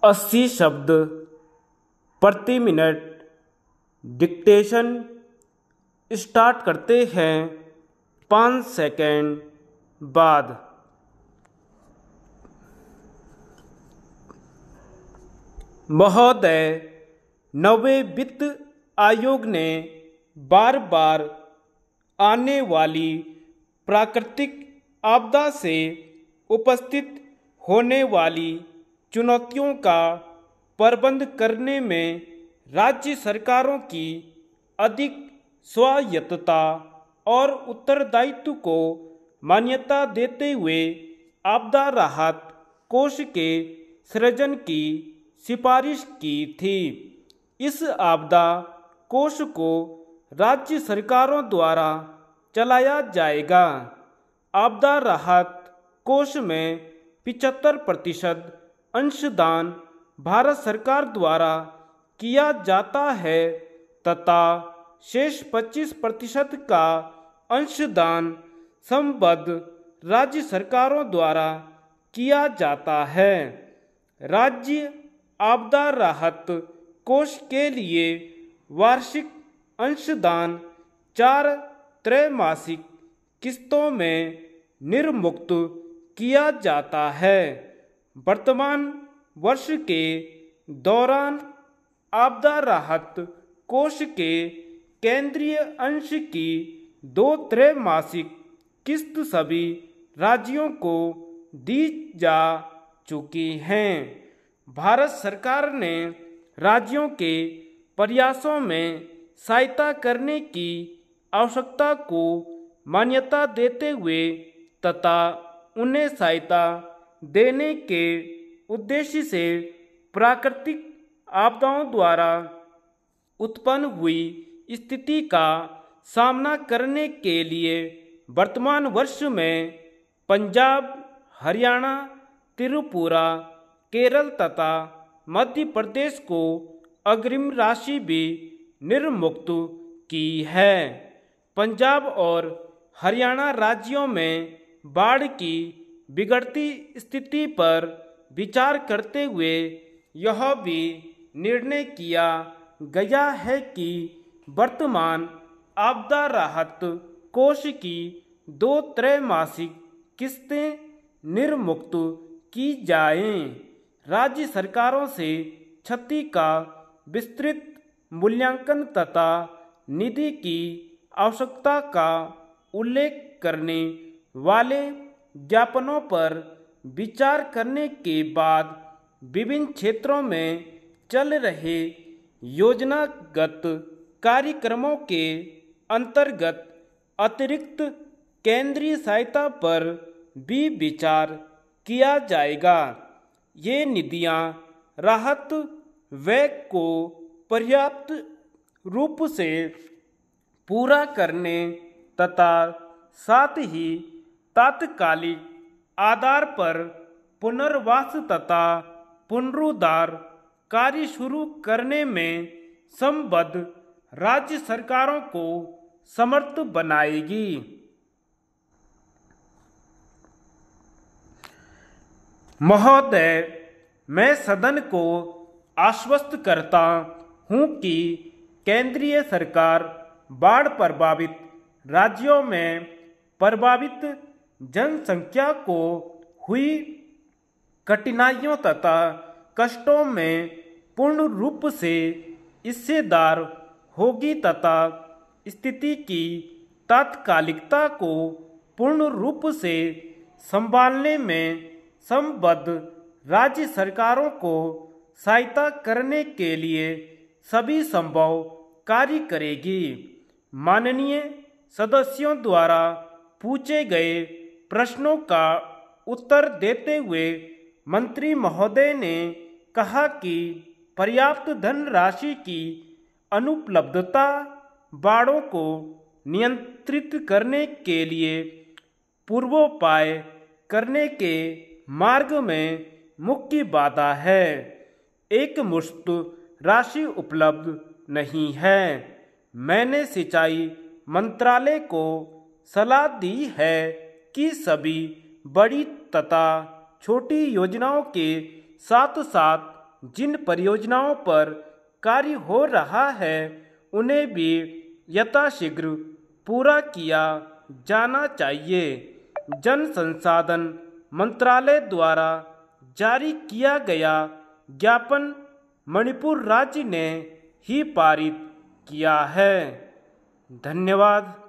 80 शब्द प्रति minute dictation start करते हैं 5 सेकंड बाद। महोदय, नवे वित्त आयोग ने बार बार आने वाली प्राकृतिक आपदा से उपस्थित होने वाली चुनौतियों का प्रबंध करने में राज्य सरकारों की अधिक स्वायत्तता और उत्तरदायित्व को मान्यता देते हुए आपदा राहत कोष के सृजन की सिफारिश की थी। इस आपदा कोष को राज्य सरकारों द्वारा चलाया जाएगा। आपदा राहत कोष में 75% अंशदान भारत सरकार द्वारा किया जाता है तथा शेष 25% का अंशदान संबद्ध राज्य सरकारों द्वारा किया जाता है। राज्य आपदा राहत कोष के लिए वार्षिक अंशदान 4 त्रैमासिक किस्तों में निर्मुक्त किया जाता है। वर्तमान वर्ष के दौरान आपदा राहत कोष के केंद्रीय अंश की 2 त्रैमासिक किस्त सभी राज्यों को दी जा चुकी हैं। भारत सरकार ने राज्यों के प्रयासों में सहायता करने की आवश्यकता को मान्यता देते हुए तथा उन्हें सहायता देने के उद्देश्य से प्राकृतिक आपदाओं द्वारा उत्पन्न हुई स्थिति का सामना करने के लिए वर्तमान वर्ष में पंजाब, हरियाणा, त्रिपुरा, केरल तथा मध्य प्रदेश को अग्रिम राशि भी निर्मुक्त की है। पंजाब और हरियाणा राज्यों में बाढ़ की बिगड़ती स्थिति पर विचार करते हुए यह भी निर्णय किया गया है कि वर्तमान आपदा राहत कोष की 2 त्रैमासिक किस्तें निर्मुक्त की जाएं। राज्य सरकारों से क्षति का विस्तृत मूल्यांकन तथा निधि की आवश्यकता का उल्लेख करने वाले ज्ञापनों पर विचार करने के बाद विभिन्न क्षेत्रों में चल रहे योजनागत कार्यक्रमों के अंतर्गत अतिरिक्त केंद्रीय सहायता पर भी विचार किया जाएगा। ये निधियां राहत व्यय को पर्याप्त रूप से पूरा करने तथा साथ ही तात्कालिक आधार पर पुनर्वास तथा पुनरुद्धार कार्य शुरू करने में संबद्ध राज्य सरकारों को समर्थ बनाएगी। महोदय, मैं सदन को आश्वस्त करता हूं कि केंद्रीय सरकार बाढ़ प्रभावित राज्यों में प्रभावित जनसंख्या को हुई कठिनाइयों तथा कष्टों में पूर्ण रूप से हिस्सेदार होगी तथा स्थिति की तात्कालिकता को पूर्ण रूप से संभालने में संबद्ध राज्य सरकारों को सहायता करने के लिए सभी संभव कार्य करेगी। माननीय सदस्यों द्वारा पूछे गए प्रश्नों का उत्तर देते हुए मंत्री महोदय ने कहा कि पर्याप्त धनराशि की अनुपलब्धता बाढ़ों को नियंत्रित करने के लिए पूर्वोपाय करने के मार्ग में मुख्य बाधा है। एकमुश्त राशि उपलब्ध नहीं है। मैंने सिंचाई मंत्रालय को सलाह दी है कि सभी बड़ी तथा छोटी योजनाओं के साथ साथ जिन परियोजनाओं पर कार्य हो रहा है उन्हें भी यथाशीघ्र पूरा किया जाना चाहिए। जन संसाधन मंत्रालय द्वारा जारी किया गया ज्ञापन मणिपुर राज्य ने ही पारित किया है। धन्यवाद।